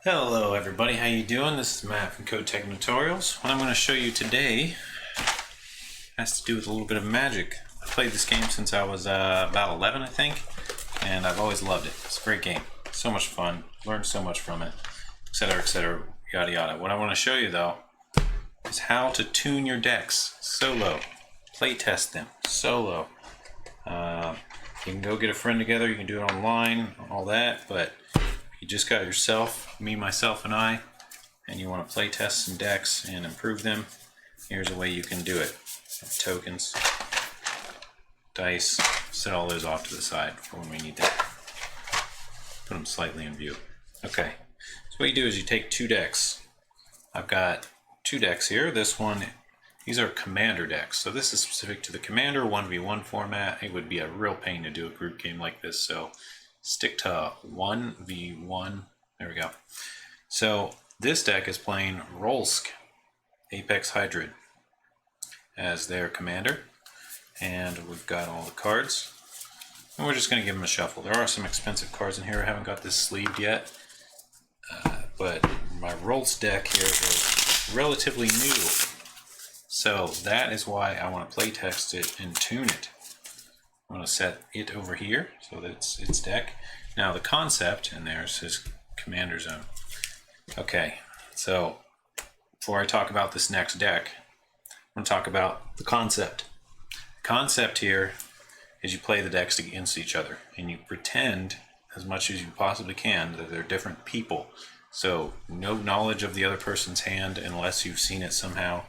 Hello everybody, how you doing? This is Matt from Code Tech Tutorials. What I'm going to show you today has to do with a little bit of magic. I played this game since I was about 11, I think, and I've always loved it. It's a great game. So much fun. Learned so much from it, etc., yada yada. What I want to show you though is how to tune your decks solo. Play test them solo. You can go get a friend together, you can do it online, all that, but you just got yourself, me, myself, and I, and you want to play test some decks and improve them, here's a way you can do it. Tokens, dice, set all those off to the side for when we need them. Put them slightly in view. Okay, so what you do is you take two decks. I've got two decks here. This one, these are commander decks. So this is specific to the commander 1v1 format. It would be a real pain to do a group game like this, so stick to 1v1. There we go. So this deck is playing Rolsk, Apex Hydrid, as their commander. And we've got all the cards. And we're just going to give them a shuffle. There are some expensive cards in here. I haven't got this sleeved yet. But my Rolsk deck here is relatively new. So that is why I want to play test it and tune it. I'm going to set it over here so that it's its deck. Now the concept, and there's his commander zone. Okay, so before I talk about this next deck, I'm going to talk about the concept. The concept here is you play the decks against each other, and you pretend as much as you possibly can that they're different people. So no knowledge of the other person's hand unless you've seen it somehow,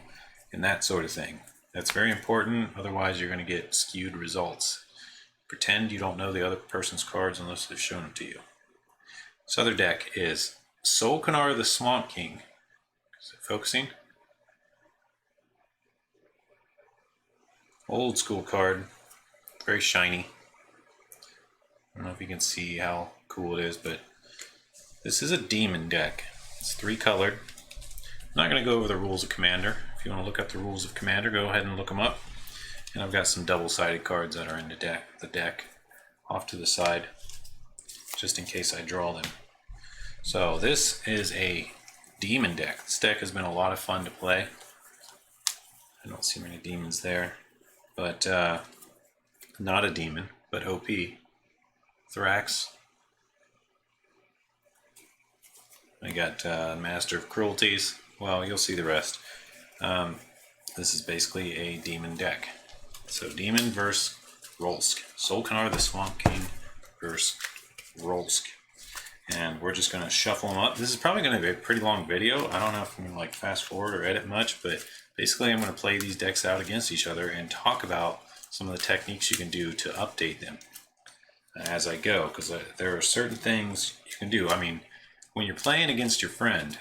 and that sort of thing. That's very important, otherwise you're going to get skewed results. Pretend you don't know the other person's cards unless they've shown them to you. This other deck is Sol'Kanar the Swamp King. Is it focusing? Old school card, very shiny. I don't know if you can see how cool it is, but this is a demon deck. It's 3-colored. I'm not going to go over the rules of Commander. If you want to look up the rules of Commander, go ahead and look them up. And I've got some double-sided cards that are in the deck off to the side, just in case I draw them. So this is a demon deck. This deck has been a lot of fun to play. I don't see many demons there, but not a demon, but OP. Thrax. I got Master of Cruelties. Well, you'll see the rest. This is basically a demon deck. So demon versus Rolsk. Sol'Kanar the Swamp King versus Rolsk. And we're just going to shuffle them up. This is probably going to be a pretty long video. I don't know if I'm going to fast forward or edit much, but basically I'm going to play these decks out against each other and talk about some of the techniques you can do to update them as I go, because there are certain things you can do. I mean, when you're playing against your friend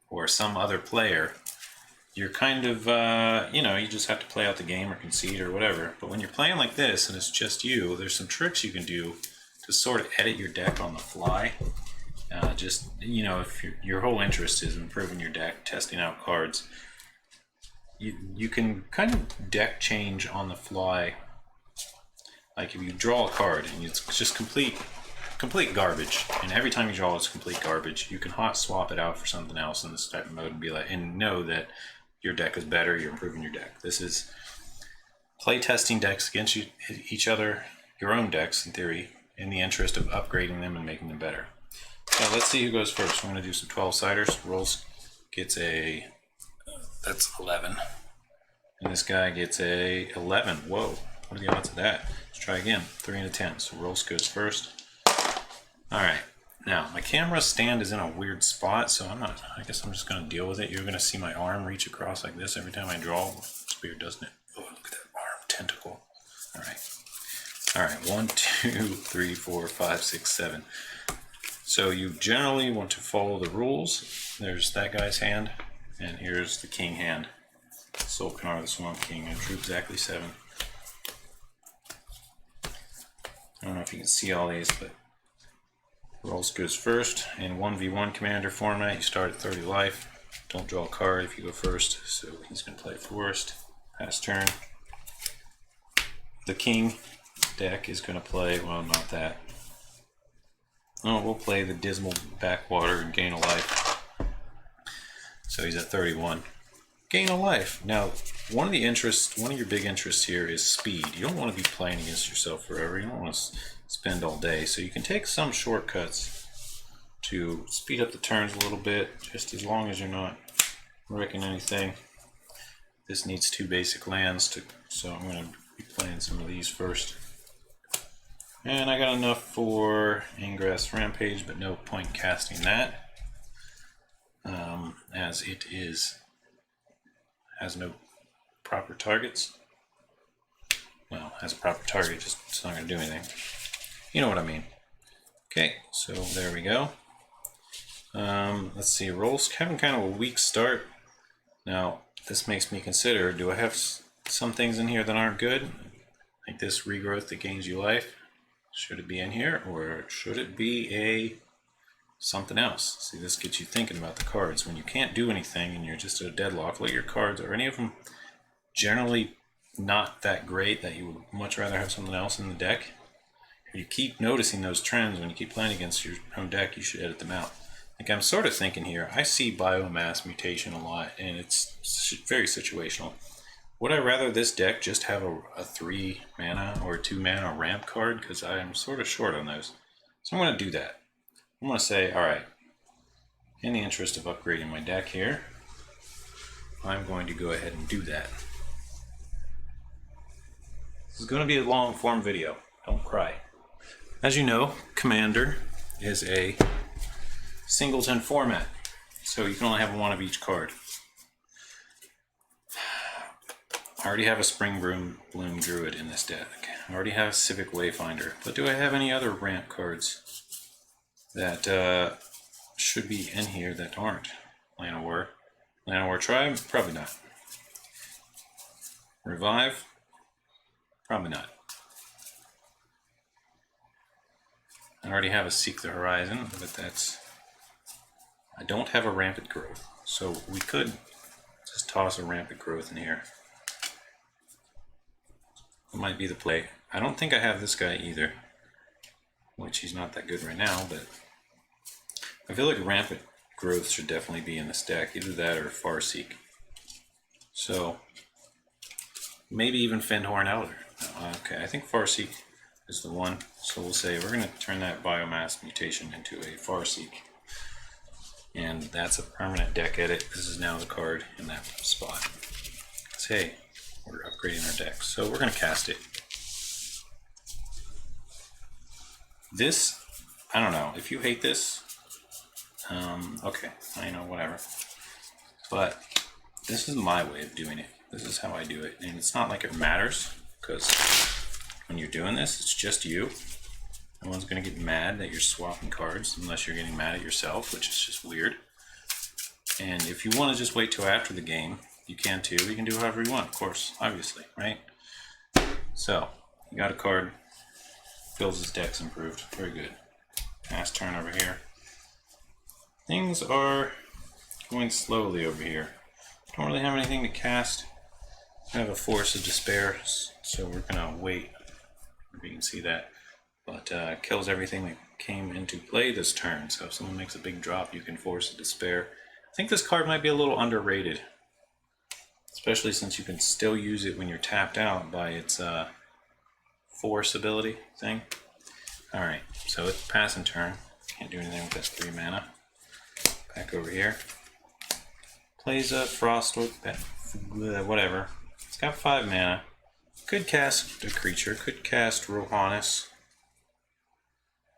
or some other player, you're kind of, you just have to play out the game or concede or whatever. But when you're playing like this and it's just you, there's some tricks you can do to sort of edit your deck on the fly. If your whole interest is improving your deck, testing out cards, you can kind of deck change on the fly. Like if you draw a card and it's just complete garbage, and every time you draw it's complete garbage, you can hot swap it out for something else in this type of mode and know that your deck is better, you're improving your deck. This is play testing decks against each other, your own decks in theory, in the interest of upgrading them and making them better. So let's see who goes first. We're going to do some 12-siders. Rolsk gets that's 11. And this guy gets a 11. Whoa, what are the odds of that? Let's try again. 3 and a 10. So Rolsk goes first. Alright, now my camera stand is in a weird spot, so I guess I'm just going to deal with it. You're going to see my arm reach across like this every time I draw. It's weird, doesn't it? Oh, look at that arm tentacle. Alright, 1, 2, 3, 4, 5, 6, 7. So you generally want to follow the rules. There's that guy's hand, and here's the king hand. Sol'Kanar the Swamp King, and drew exactly 7. I don't know if you can see all these, but Rolsk goes first. In 1v1 commander format, you start at 30 life. Don't draw a card if you go first, so he's going to play first. Pass turn. The king deck is going to play, well, not that. Oh, we'll play the Dismal Backwater and gain a life. So he's at 31. Gain a life. Now, one of your big interests here is speed. You don't want to be playing against yourself forever. You don't want to spend all day. So you can take some shortcuts to speed up the turns a little bit, just as long as you're not wrecking anything. This needs 2 basic lands, so I'm going to be playing some of these first. And I got enough for Ingress Rampage, but no point casting that, as it has no proper targets. Well, has a proper target, just it's not going to do anything. You know what I mean. Okay, so there we go. Let's see, rolls having kind of a weak start. Now, this makes me consider, do I have some things in here that aren't good? Like this regrowth that gains you life. Should it be in here, or should it be something else? See, this gets you thinking about the cards. When you can't do anything and you're just at a deadlock, like your cards, are any of them generally not that great that you would much rather have something else in the deck? If you keep noticing those trends when you keep playing against your own deck, you should edit them out. Like, I'm sort of thinking here, I see Biomass Mutation a lot, and it's very situational. Would I rather this deck just have a 3 mana or 2 mana ramp card? Because I'm sort of short on those. So I'm going to do that. I'm going to say, alright, in the interest of upgrading my deck here, I'm going to go ahead and do that. This is going to be a long form video. Don't cry. As you know, Commander is a singleton format, so you can only have one of each card. I already have a Spring Bloom Druid in this deck. I already have Civic Wayfinder, but do I have any other ramp cards that should be in here that aren't? Llanowar Tribe? Probably not. Revive? Probably not. I already have a Seek the Horizon, but I don't have a Rampant Growth, so we could just toss a Rampant Growth in here. It might be the play. I don't think I have this guy either, which he's not that good right now, but I feel like Rampant Growth should definitely be in this deck, either that or Farseek. So maybe even Fendhorn Elder. Okay, I think Farseek is the one, so we'll say we're going to turn that Biomass Mutation into a Farseek, and that's a permanent deck edit. This is now the card in that spot. So hey, we're upgrading our deck, so we're going to cast it. This, I don't know, if you hate this, okay, I know, whatever, but this is my way of doing it. This is how I do it, and it's not like it matters, because when you're doing this, it's just you. No one's going to get mad that you're swapping cards, unless you're getting mad at yourself, which is just weird. And if you want to just wait till after the game, you can too. You can do however you want, of course, obviously, right? So, you got a card. Feels his deck's improved. Very good. Last turn over here. Things are going slowly over here. Don't really have anything to cast. I have a Force of Despair, so we're going to wait. If you can see that. But kills everything that came into play this turn. So if someone makes a big drop, you can Force of Despair. I think this card might be a little underrated, especially since you can still use it when you're tapped out by its Force ability thing. Alright, so it's passing turn. Can't do anything with that 3 mana. Back over here. Plays a Frostwood, whatever. It's got 5 mana. Could cast a creature, could cast Rohannes,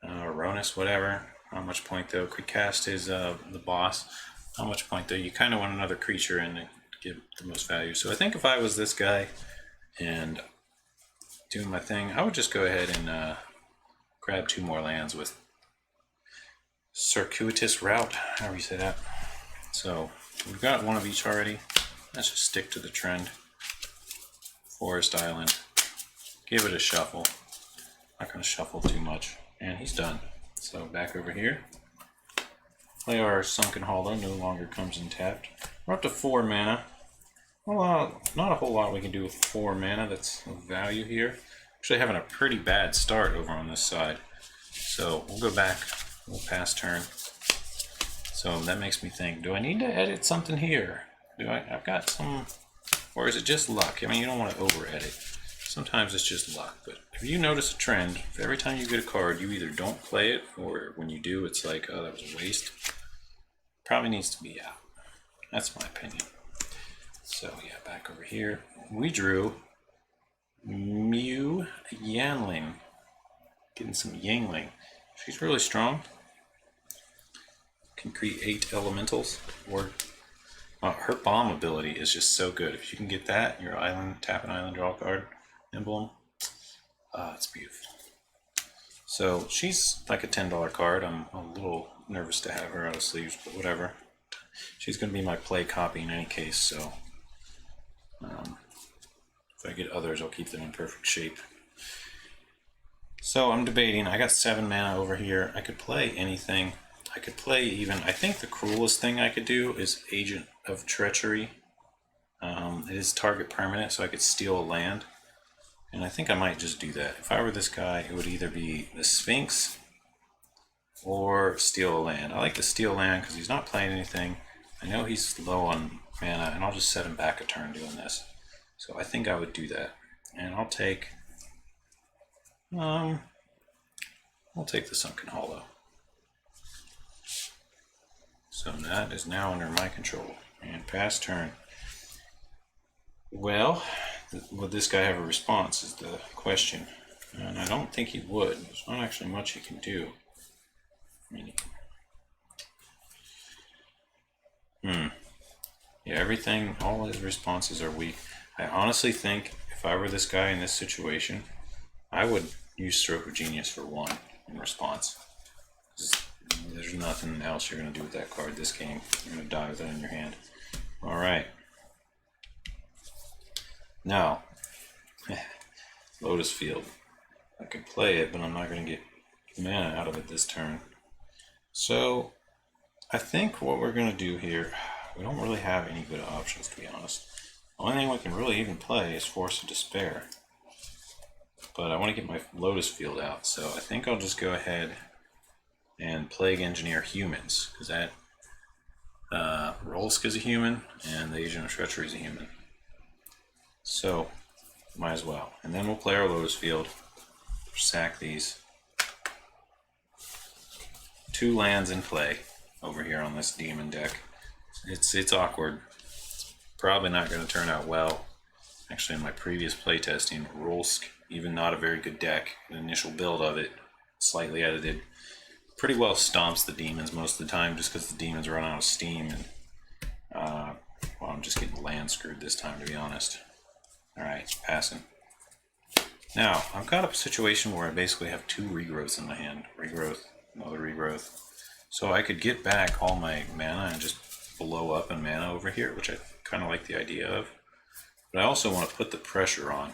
Ronus, whatever. Not much point though. Could cast his the boss. Not much point though. You kind of want another creature in to give the most value. So I think if I was this guy and doing my thing, I would just go ahead and grab 2 more lands with Circuitous Route, however you say that. So we've got one of each already. Let's just stick to the trend. Forest Island. Give it a shuffle. Not going to shuffle too much. And he's done. So back over here. Play our Sunken Hollow. No longer comes in tapped. We're up to 4 mana. Well, not a whole lot we can do with 4 mana that's of value here. Actually having a pretty bad start over on this side. So we'll go back We'll pass turn. So that makes me think, do I need to edit something here? I've got some, or is it just luck? I mean, you don't want to over edit. Sometimes it's just luck, but if you notice a trend, if every time you get a card, you either don't play it, or when you do, it's like, oh, that was a waste. Probably needs to be out. That's my opinion. So yeah, back over here, we drew Mew Yanling. Getting some Yangling. She's really strong. Can create elementals, or her bomb ability is just so good. If you can get that, your island, tap an island, draw a card, emblem. It's beautiful. So she's like a $10 card. I'm a little nervous to have her out of sleeves, but whatever. She's going to be my play copy in any case, so if I get others, I'll keep them in perfect shape. So I'm debating. I got 7 mana over here. I could play anything. I could play even, I think the cruelest thing I could do is Agent of Treachery. It is target permanent, so I could steal a land. And I think I might just do that. If I were this guy, it would either be the Sphinx or steal a land. I like to steal land because he's not playing anything. I know he's low on mana, and I'll just set him back a turn doing this. So I think I would do that. And I'll take the Sunken Hollow. So that is now under my control. And pass turn. Well, would this guy have a response is the question. And I don't think he would. There's not actually much he can do. I mean, yeah, everything, all his responses are weak. I honestly think if I were this guy in this situation, I would use Stroke of Genius for 1 in response. There's nothing else you're going to do with that card this game. You're going to die with it in your hand. Alright. Now, Lotus Field. I could play it, but I'm not going to get mana out of it this turn. So, I think what we're going to do here, we don't really have any good options, to be honest. The only thing we can really even play is Force of Despair. But I want to get my Lotus Field out, so I think I'll just go ahead and Plague Engineer humans, because that Rolsk is a human, and the Agent of Treachery is a human. So, might as well. And then we'll play our Lotus Field, sack these. 2 lands in play over here on this demon deck. It's awkward. It's probably not going to turn out well. Actually, in my previous playtesting, Rolsk, even not a very good deck, an initial build of it, slightly edited, pretty well stomps the demons most of the time just because the demons run out of steam. And well, I'm just getting land screwed this time, to be honest. Alright, passing. Now, I've got a situation where I basically have 2 regrowths in my hand. Regrowth, another regrowth. So I could get back all my mana and just blow up in mana over here, which I kind of like the idea of. But I also want to put the pressure on,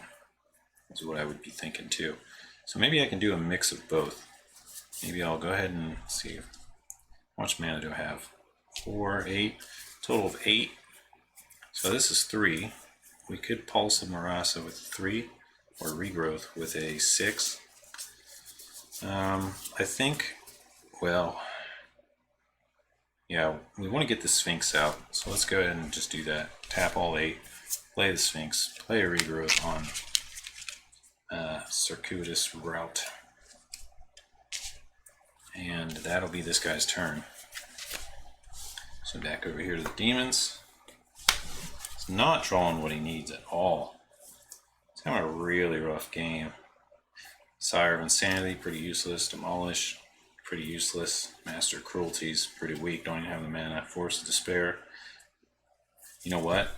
is what I would be thinking too. So maybe I can do a mix of both. Maybe I'll go ahead and see, how much mana do I have? 4, 8, total of 8. So this is 3. We could Pulse of Murasa with 3, or Regrowth with a 6. I think, well, yeah, we want to get the Sphinx out, so let's go ahead and just do that. Tap all 8, play the Sphinx, play a Regrowth on Circuitous Route. And that'll be this guy's turn. So back over here to the demons. It's not drawing what he needs at all. It's having a really rough game. Sire of Insanity, pretty useless. Demolish, pretty useless. Master of Cruelties, pretty weak. Don't even have the mana. Force of Despair. You know what?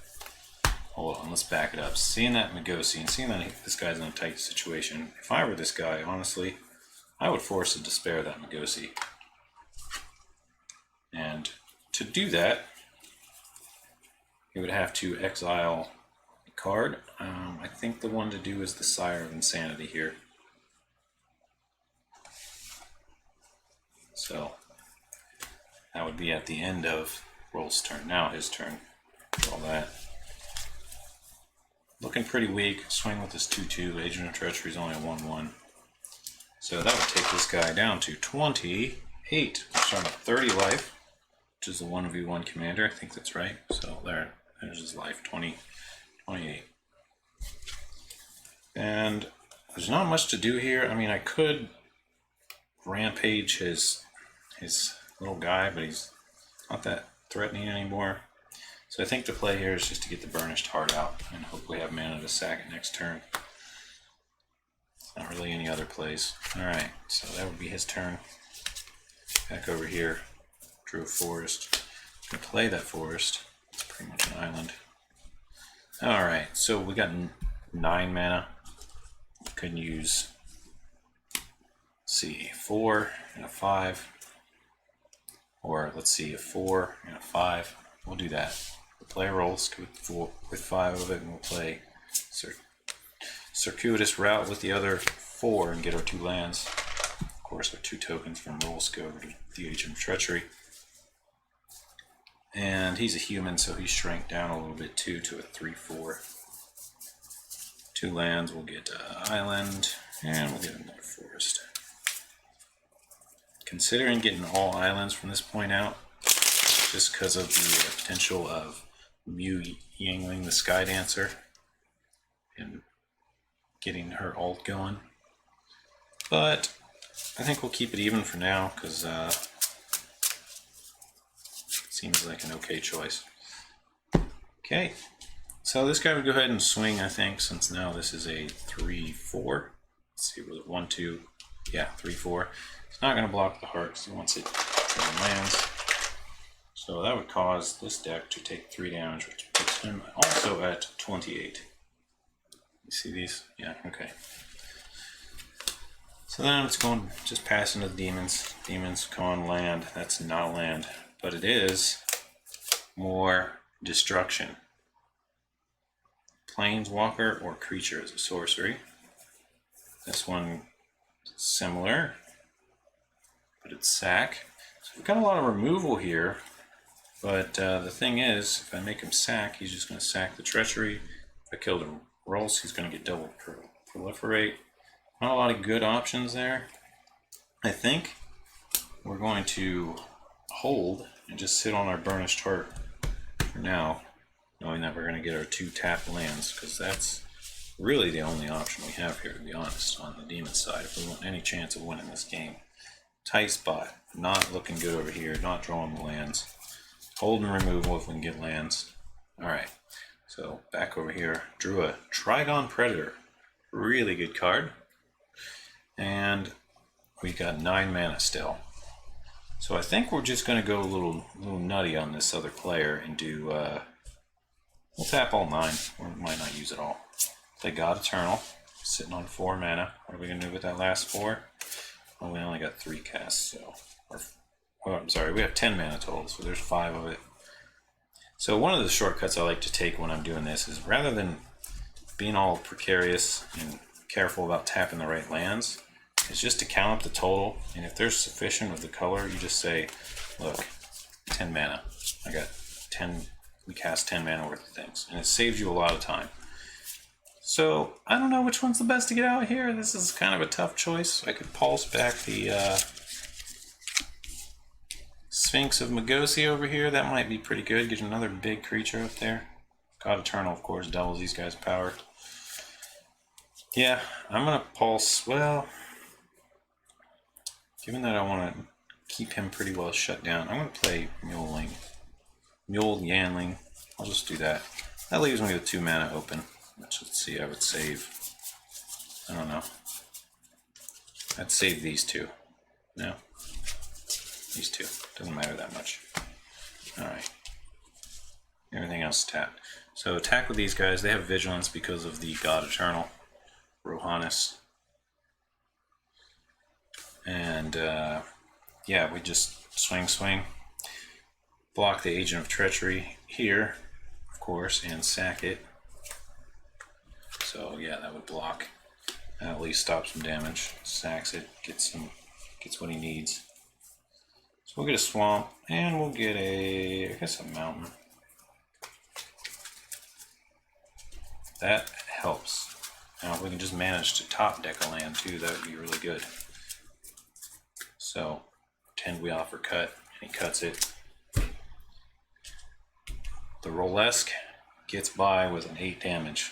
Hold on, let's back it up. Seeing that Magosi and seeing that this guy's in a tight situation, if I were this guy, honestly, I would Force of Despair that Magosi. And to do that, you would have to exile a card. I think the one to do is the Sire of Insanity here. So that would be at the end of Roll's turn. Now his turn. All that. Looking pretty weak. Swing with this 2/2. Agent of Treachery is only a 1/1. So that would take this guy down to 20 8. So I'm at 30 life, which is the 1v1 commander. I think that's right. So there's his life, 28. And there's not much to do here. I mean, I could rampage his little guy, but he's not that threatening anymore. So I think the play here is just to get the Burnished Heart out and hopefully have mana to sack it next turn. Not really any other plays. Alright, so that would be his turn. Back over here, drew a forest. I'm gonna play that forest. It's pretty much an island. Alright, so we got 9 mana. We could use, let's see, 4 and a 5. Or let's see, a 4 and a 5. We'll do that. We'll play rolls with 5 of it, and we'll play circuitous route with the other 4 and get our 2 lands. Of course, our 2 tokens from rolls go over to the Agent of Treachery. And he's a human, so he shrank down a little bit too to a 3/4. 2 lands, we'll get island, and we'll get another forest. Considering getting all islands from this point out, just because of the potential of Mew Yangling the Sky Dancer and getting her ult going. But I think we'll keep it even for now, because it seems like an okay choice. Okay, so this guy would go ahead and swing, I think, since now this is a 3/4. Let's see, was it 1, 2? Yeah, 3/4. It's not going to block the heart because he wants it from lands. So that would cause this deck to take 3 damage, which puts him also at 28. You see these? Yeah, okay. So then it's going just past into the demons. Demons come on land. That's not a land, but it is more destruction. Planeswalker or creature is a sorcery. This one similar, but it's sack. So we've got a lot of removal here, but the thing is, if I make him sack, he's just going to sack the Treachery. If I kill the rolls, he's going to get double proliferate. Not a lot of good options there. I think we're going to hold and just sit on our Burnished Heart for now, knowing that we're going to get our 2 tap lands, because that's really the only option we have here, to be honest, on the demon side, if we want any chance of winning this game. Tight spot, not looking good over here, not drawing the lands. Hold and removal if we can get lands. Alright, so back over here, drew a Trigon Predator. Really good card. And we got 9 mana still. So I think we're just going to go a little nutty on this other player and do, we'll tap all 9, or we might not use it all. Play God Eternal, sitting on 4 mana. What are we going to do with that last 4? Well, we only got 3 casts, so, I'm sorry, we have 10 mana total, so there's 5 of it. So one of the shortcuts I like to take when I'm doing this is, rather than being all precarious and careful about tapping the right lands, is just to count up the total, and if there's sufficient of the color, you just say, look, 10 mana. I got 10, we cast 10 mana worth of things, and it saves you a lot of time. So, I don't know which one's the best to get out here. This is kind of a tough choice. I could pulse back the Sphinx of Magosi over here. That might be pretty good. Get another big creature up there. God Eternal, of course, doubles these guys' power. Yeah, I'm going to pulse, well, given that I want to keep him pretty well shut down, I'm going to play Mule Yanling. I'll just do that. That leaves me with 2 mana open, which, let's see, I would save, I don't know. I'd save these 2. No? These 2. Doesn't matter that much. Alright. Everything else is tapped. So attack with these guys. They have Vigilance because of the God Eternal, Rohannes. And, yeah, we just swing. Block the Agent of Treachery here, of course, and sack it. So, yeah, that would block. That at least stops some damage. Sacks it, gets what he needs. So we'll get a swamp, and we'll get a, I guess, a mountain. That helps. Now, if we can just manage to top deck a land too, that would be really good. So, pretend we offer cut, and he cuts it. The Rolesque gets by with an 8 damage.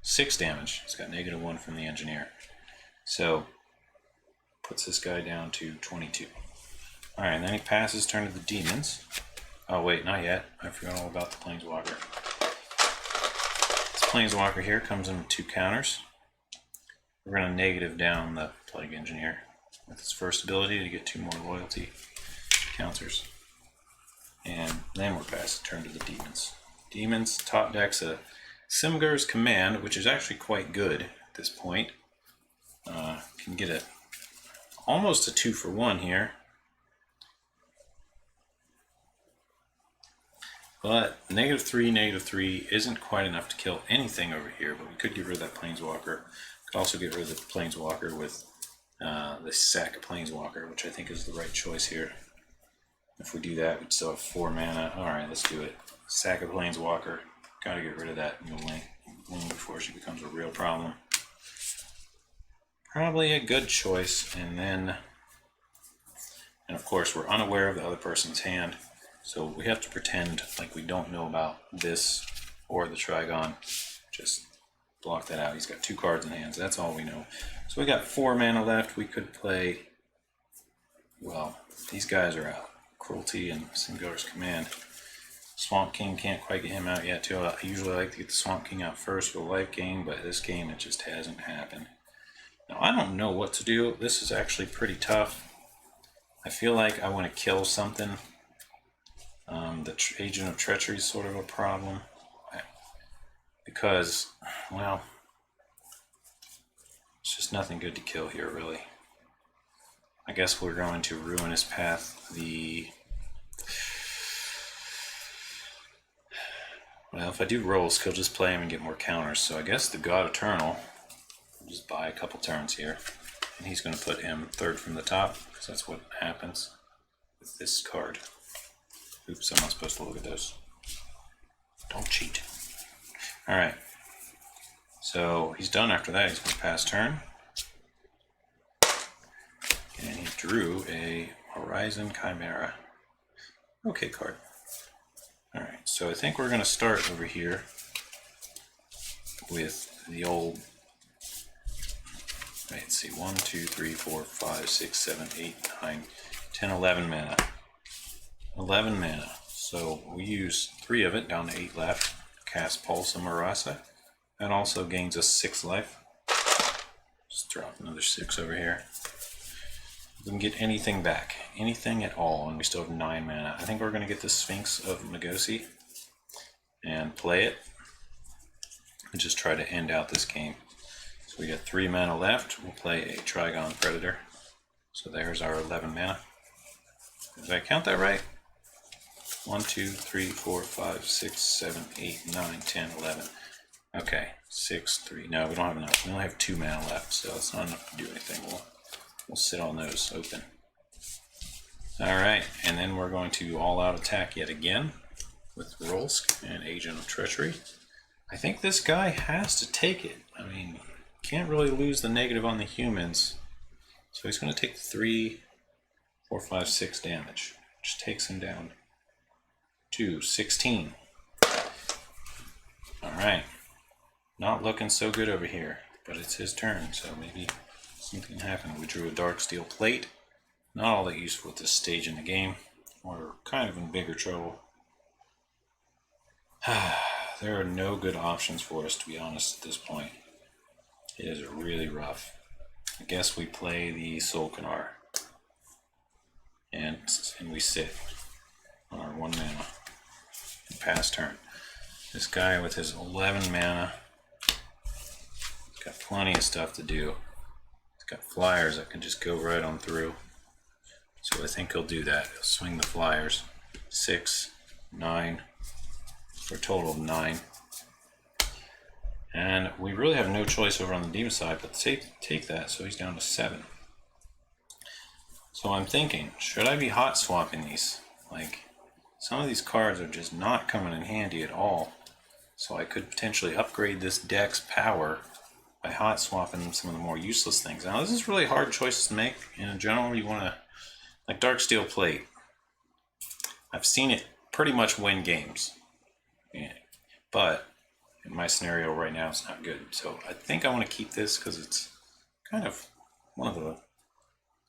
6 damage. It's got -1 from the engineer. So, puts this guy down to 22. Alright, and then he passes turn to the demons. Oh wait, not yet. I forgot all about the Planeswalker. This Planeswalker here comes in with 2 counters. We're going to negative down the Plague Engineer with its first ability to get 2 more loyalty counters. And then we're past the turn to the demons. Demons top decks a Simgar's Command, which is actually quite good at this point. Can get almost a 2-for-1 here. But -3 isn't quite enough to kill anything over here, but we could get rid of that Planeswalker. Could also get rid of the Planeswalker with the sack of Planeswalker, which I think is the right choice here. If we do that, we'd still have 4 mana. Alright, let's do it. Sack of Planeswalker. Gotta get rid of that Yulin before she becomes a real problem. Probably a good choice, and of course we're unaware of the other person's hand, so we have to pretend like we don't know about this or the Trigon. Just block that out. He's got 2 cards in hand, so that's all we know. So we got 4 mana left. We could play, well, these guys are out. Cruelty and Simgar's Command. Swamp King, can't quite get him out yet too. I usually like to get the Swamp King out first for the life gain, but this game it just hasn't happened. Now I don't know what to do. This is actually pretty tough. I feel like I want to kill something. The Agent of Treachery is sort of a problem. Because, well, it's just nothing good to kill here really. I guess we're going to Ruinous Path well, if I do rolls, he'll just play him and get more counters. So I guess the God Eternal will just buy a couple turns here. And he's going to put him 3rd from the top, because that's what happens with this card. Oops, I'm not supposed to look at those. Don't cheat. Alright. So he's done after that. He's going to pass turn. And he drew a Horizon Chimera. Okay card. Alright, so I think we're going to start over here with the old, let's see, 1, 2, 3, 4, 5, 6, 7, 8, 9, 10, 11 mana. 11 mana. So we use 3 of it, down to 8 left. Cast Pulse of Murasa. That also gains us 6 life. Just drop another 6 over here. We can get anything back, anything at all, and we still have 9 mana. I think we're going to get the Sphinx of Magosi and play it and just try to end out this game. So we got 3 mana left. We'll play a Trigon Predator. So there's our 11 mana. Did I count that right? 1, 2, 3, 4, 5, 6, 7, 8, 9, 10, 11. Okay, 6, 3. No, we don't have enough. We only have 2 mana left, so it's not enough to do anything. We'll sit on those open. Alright, and then we're going to all-out attack yet again with Rolsk and Agent of Treachery. I think this guy has to take it. I mean, can't really lose the negative on the humans. So he's going to take 3, 4, 5, 6 damage, which takes him down to 16. Alright, not looking so good over here, but it's his turn, so maybe something happened. We drew a Darksteel Plate. Not all that useful at this stage in the game. We're kind of in bigger trouble. There are no good options for us, to be honest, at this point. It is really rough. I guess we play the Solkanar. And we sit on our 1 mana and pass turn. This guy with his 11 mana has got plenty of stuff to do. Got flyers that can just go right on through. So I think he'll do that. He'll swing the flyers. 6, 9, for a total of 9. And we really have no choice over on the demon side but to take that, so he's down to 7. So I'm thinking, should I be hot swapping these? Like, some of these cards are just not coming in handy at all. So I could potentially upgrade this deck's power by hot swapping some of the more useless things. Now, this is really hard choices to make. In general, you want to, like Darksteel Plate. I've seen it pretty much win games, yeah. But in my scenario right now, it's not good. So I think I want to keep this because it's kind of one of the,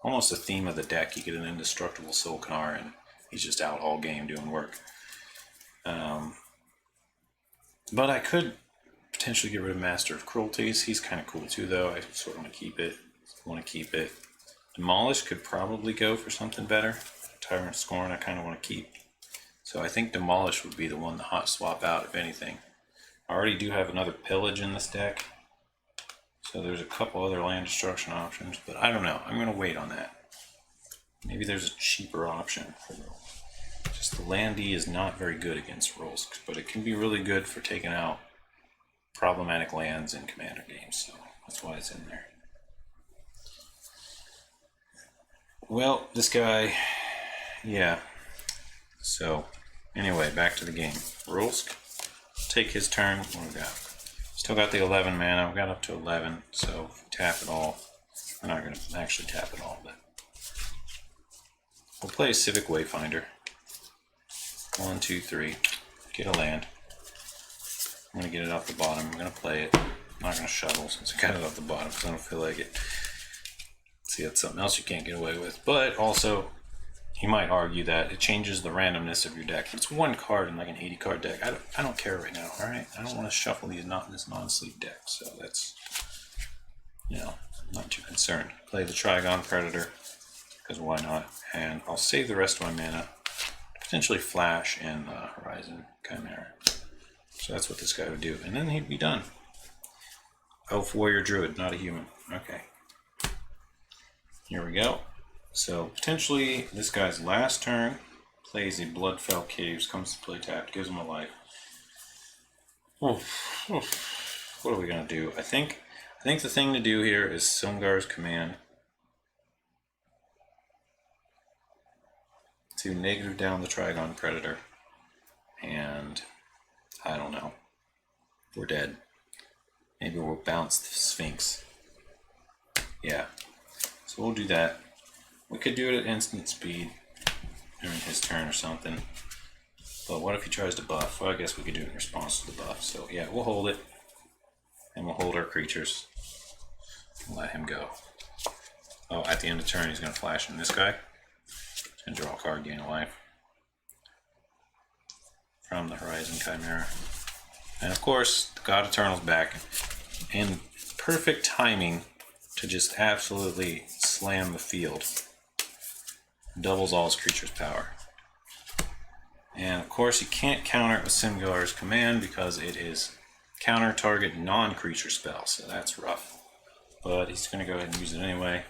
almost a theme of the deck. You get an indestructible Solkanar and he's just out all game doing work. But I could potentially get rid of Master of Cruelties. He's kind of cool too, though. I sort of want to keep it. Demolish could probably go for something better. Tyrant Scorn I kind of want to keep. So I think Demolish would be the one to hot swap out, if anything. I already do have another Pillage in this deck. So there's a couple other land destruction options, but I don't know. I'm going to wait on that. Maybe there's a cheaper option. Just the Landy is not very good against Rolsk, but it can be really good for taking out problematic lands in Commander games, so that's why it's in there. Well, this guy, yeah. So, anyway, back to the game. Rolsk, take his turn. What do we got? Still got the 11 mana. I've got up to 11, so if we tap it all. We're not going to actually tap it all, but we'll play Civic Wayfinder. 1, 2, 3. Get a land. I'm going to get it off the bottom. I'm going to play it. I'm not going to shovel since I got it off the bottom because I don't feel like it. See, that's something else you can't get away with. But also, you might argue that it changes the randomness of your deck. It's one card in like an 80 card deck. I don't care right now, alright? I don't want to shuffle this non-sleep deck. So that's, you know, I'm not too concerned. Play the Trigon Predator because why not? And I'll save the rest of my mana. Potentially Flash and Horizon Chimera. So that's what this guy would do. And then he'd be done. Elf Warrior Druid, not a human. Okay. Here we go. So potentially this guy's last turn plays a Bloodfell Caves, comes to play tapped, gives him a life. What are we gonna do? I think the thing to do here is Silumgar's Command. To negative down the Trigon Predator, and I don't know, we're dead. Maybe we'll bounce the Sphinx. Yeah, so we'll do that. We could do it at instant speed during his turn or something, but what if he tries to buff? Well, I guess we could do it in response to the buff. So yeah, we'll hold it, and we'll hold our creatures and let him go. Oh, at the end of turn he's going to flash in this guy and draw a card, gain a life from the Horizon Chimera. And of course, the God Eternal's back in perfect timing to just absolutely slam the field. Doubles all his creatures' power. And of course, you can't counter it with Silumgar's Command because it is counter target non-creature spell, so that's rough. But he's going to go ahead and use it anyway.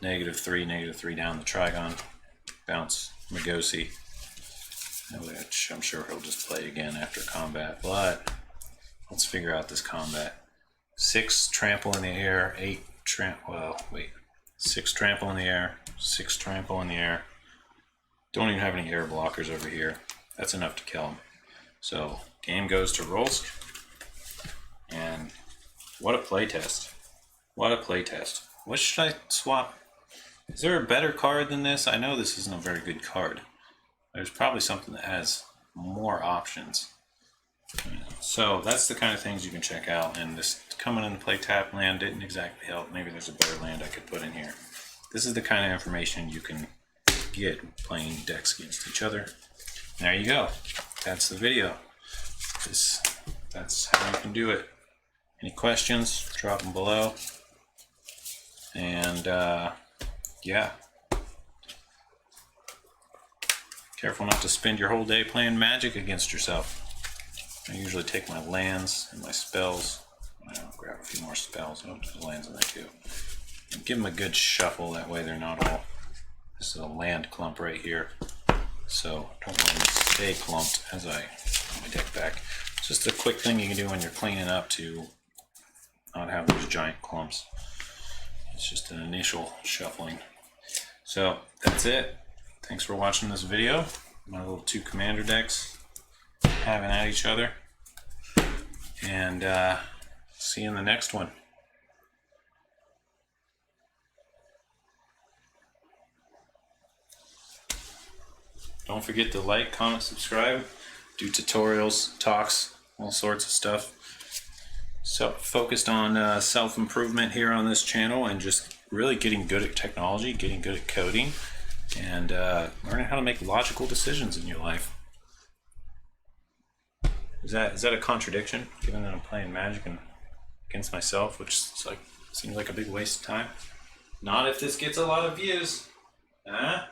-3 down the Trigon. Bounce Magosi, which I'm sure he'll just play again after combat, but let's figure out this combat. 6 trample in the air, 6 trample in the air, 6 trample in the air. Don't even have any air blockers over here. That's enough to kill him. So, game goes to Rolsk, and what a playtest. What a playtest. What should I swap? Is there a better card than this? I know this isn't a very good card. There's probably something that has more options. So that's the kind of things you can check out. And this coming into play tap land didn't exactly help. Maybe there's a better land I could put in here. This is the kind of information you can get playing decks against each other. There you go. That's the video. That's how you can do it. Any questions? Drop them below. And yeah. Careful not to spend your whole day playing Magic against yourself. I usually take my lands and my spells. I'll grab a few more spells. Oh, there's lands in there too. And give them a good shuffle. That way they're not all. This is a land clump right here. So don't want them to stay clumped as I put my deck back. It's just a quick thing you can do when you're cleaning up to not have those giant clumps. It's just an initial shuffling. So that's it. Thanks for watching this video. My little 2 commander decks having at each other. And See you in the next one. Don't forget to like, comment, subscribe, do tutorials, talks, all sorts of stuff. So focused on self-improvement here on this channel and just really getting good at technology, getting good at coding, and learning how to make logical decisions in your life. Is that a contradiction, given that I'm playing Magic and against myself, which is like, seems like a big waste of time? Not if this gets a lot of views. Huh?